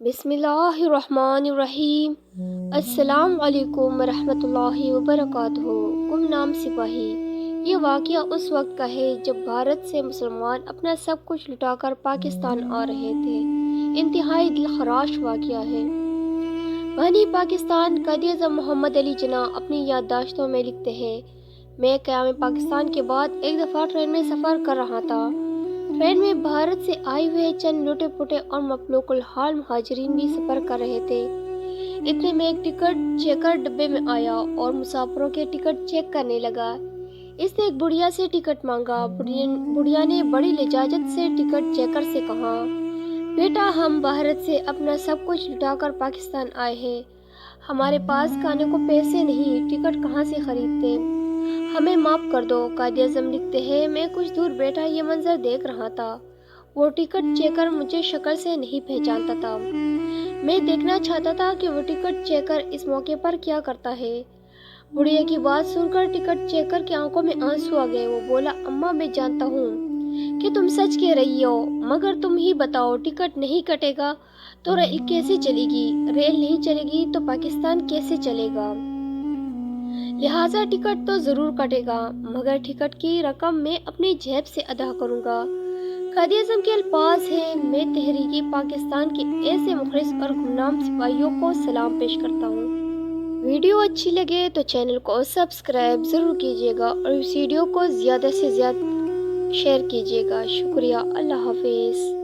بسم اللہ الرحمن الرحیم۔ السلام علیکم ورحمۃ اللہ وبرکاتہ۔ گمنام سپاہی۔ یہ واقعہ اس وقت کا ہے جب بھارت سے مسلمان اپنا سب کچھ لٹا کر پاکستان آ رہے تھے۔ انتہائی دلخراش واقعہ ہے۔ بانی پاکستان قائد-اعظم محمد علی جناح اپنی یادداشتوں میں لکھتے ہیں، میں قیام پاکستان کے بعد ایک دفعہ ٹرین میں سفر کر رہا تھا۔ ٹرین میں بھارت سے آئے ہوئے چند لوٹے پوٹے اور مفلوق الحال مہاجرین بھی سفر کر رہے تھے۔ اتنے میں ایک ٹکٹ چیکر ڈبے میں آیا اور مسافروں کے ٹکٹ چیک کرنے لگا۔ اس نے ایک بڑھیا سے ٹکٹ مانگا۔ بڑھیا نے بڑی لجاجت سے ٹکٹ چیکر سے کہا، بیٹا ہم بھارت سے اپنا سب کچھ لٹا کر پاکستان آئے ہیں، ہمارے پاس کھانے کو پیسے نہیں، ٹکٹ کہاں سے خریدتے، ہمیں معاف کر دو۔ قائد اعظم لکھتے ہیں، میں کچھ دور بیٹھا یہ منظر دیکھ رہا تھا۔ وہ ٹکٹ چیکر مجھے شکل سے نہیں پہچانتا تھا۔ میں دیکھنا چاہتا تھا کہ وہ ٹکٹ چیکر اس موقع پر کیا کرتا ہے۔ بڑھیا کی بات سن کر ٹکٹ چیکر کی آنکھوں میں آنسو آ گئے۔ وہ بولا، اماں میں جانتا ہوں کہ تم سچ کہہ رہی ہو، مگر تم ہی بتاؤ ٹکٹ نہیں کٹے گا تو ریل کیسے چلے گی، ریل نہیں چلے گی تو پاکستان کیسے چلے گا، لہٰذا ٹکٹ تو ضرور کٹے گا، مگر ٹکٹ کی رقم میں اپنی جیب سے ادا کروں گا۔ قائد اعظم کے الفاظ ہیں، میں تحریک پاکستان کے ایسے مخلص اور گمنام سپاہیوں کو سلام پیش کرتا ہوں۔ ویڈیو اچھی لگے تو چینل کو سبسکرائب ضرور کیجیے گا اور اس ویڈیو کو زیادہ سے زیادہ شیئر کیجیے گا۔ شکریہ۔ اللہ حافظ۔